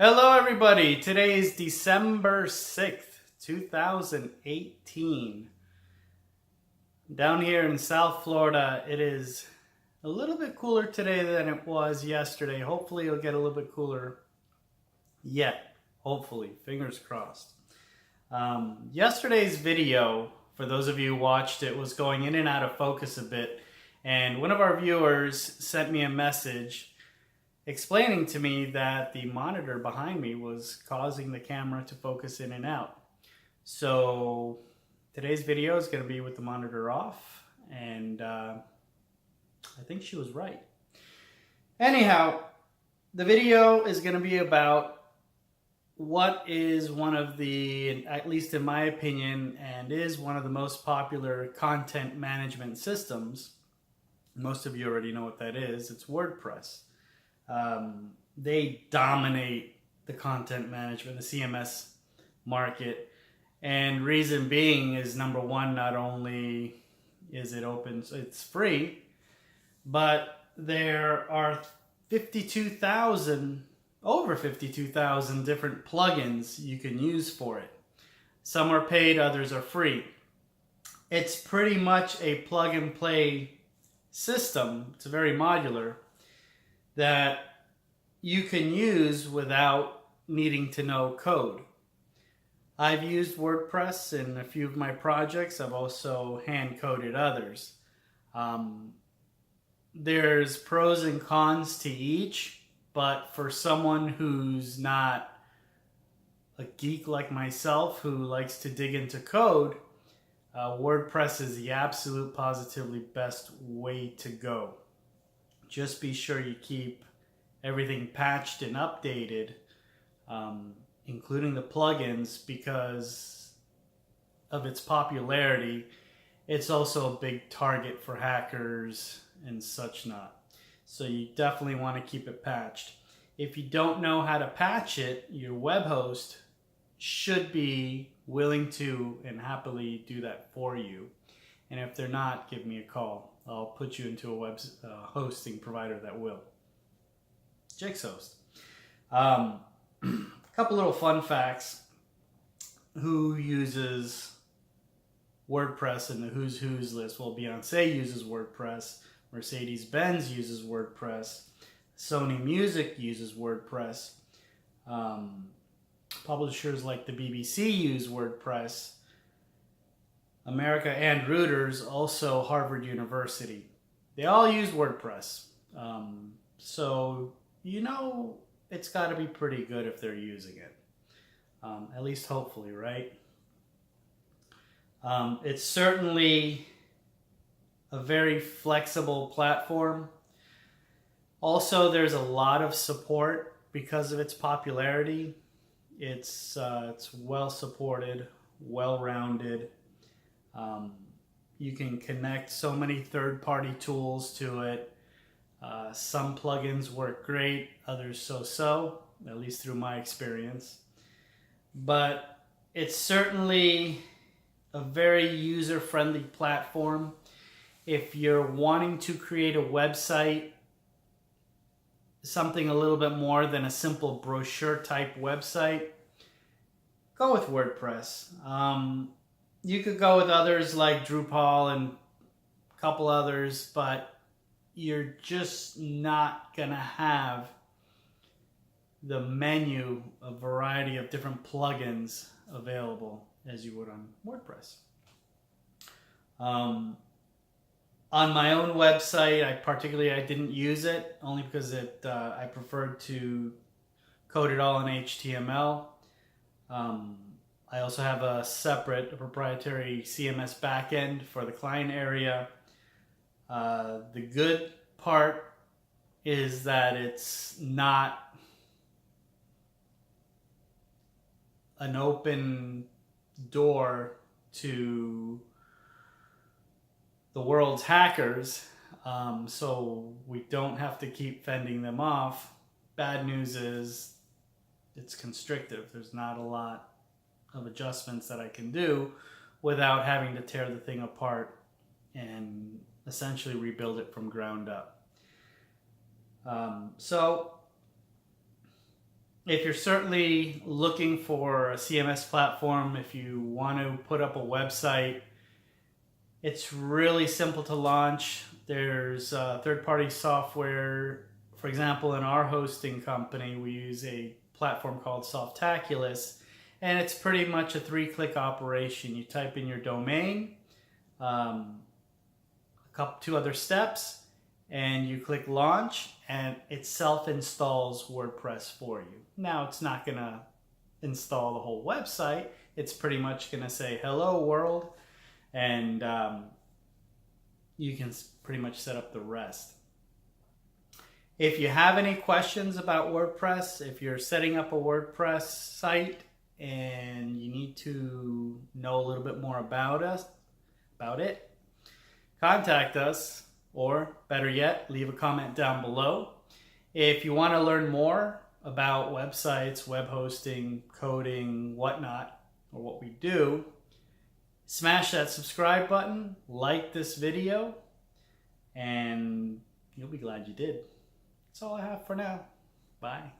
Hello everybody, today is December 6th, 2018. Down here in South Florida, it is a little bit cooler today than it was yesterday. Hopefully it'll get a little bit cooler yet. Hopefully, fingers crossed. Yesterday's video, for those of you who watched it, was going in and out of focus a bit. And one of our viewers sent me a message explaining to me that the monitor behind me was causing the camera to focus in and out. So today's video is going to be with the monitor off, and I think she was right. Anyhow, the video is going to be about what is one of the, at least in my opinion, and is one of the most popular content management systems. Most of you already know what that is. It's WordPress. They dominate the content management, the CMS market, and reason being is, number one, not only is it open, so it's free, but there are over 52,000 different plugins you can use for it. Some are paid, others are free. It's pretty much a plug and play system. It's very modular, that you can use without needing to know code. I've used WordPress in a few of my projects. I've also hand coded others. There's pros and cons to each, but for someone who's not a geek like myself who likes to dig into code, WordPress is the absolute positively best way to go. Just be sure you keep everything patched and updated, including the plugins, because of its popularity. It's also a big target for hackers and such not. So you definitely want to keep it patched. If you don't know how to patch it, your web host should be willing to and happily do that for you. And if they're not, give me a call. I'll put you into a web hosting provider that will. Jigsaw. A couple little fun facts. Who uses WordPress in the Who's Who's list? Well, Beyonce uses WordPress. Mercedes-Benz uses WordPress. Sony Music uses WordPress. Publishers like the BBC use WordPress. America and Reuters, also Harvard University. They all use WordPress. So you know it's got to be pretty good if they're using it. At least hopefully, right? It's certainly a very flexible platform. Also, there's a lot of support because of its popularity. It's well supported, well-rounded. You can connect so many third-party tools to it. Some plugins work great, others so-so, at least through my experience. But it's certainly a very user-friendly platform. If you're wanting to create a website, something a little bit more than a simple brochure-type website, go with WordPress. You could go with others like Drupal and a couple others, but you're just not going to have the menu, a variety of different plugins available as you would on WordPress. On my own website, I didn't use it only because I preferred to code it all in HTML. I also have a proprietary CMS backend for the client area. The good part is that it's not an open door to the world's hackers, so we don't have to keep fending them off. Bad news is it's constrictive. There's not a lot of adjustments that I can do without having to tear the thing apart and essentially rebuild it from ground up. So if you're certainly looking for a CMS platform, if you want to put up a website, it's really simple to launch. There's third-party software. For example, in our hosting company, we use a platform called Softaculous, and it's pretty much a 3-click operation. You type in your domain, two other steps, and you click launch, and it self-installs WordPress for you. Now, it's not going to install the whole website. It's pretty much going to say, hello world, and you can pretty much set up the rest. If you have any questions about WordPress, if you're setting up a WordPress site and you need to know a little bit more about it, contact us, or better yet, leave a comment down below. If you want to learn more about websites, web hosting, coding, whatnot, or what we do, smash that subscribe button, like this video, and you'll be glad you did. That's all I have for now. Bye.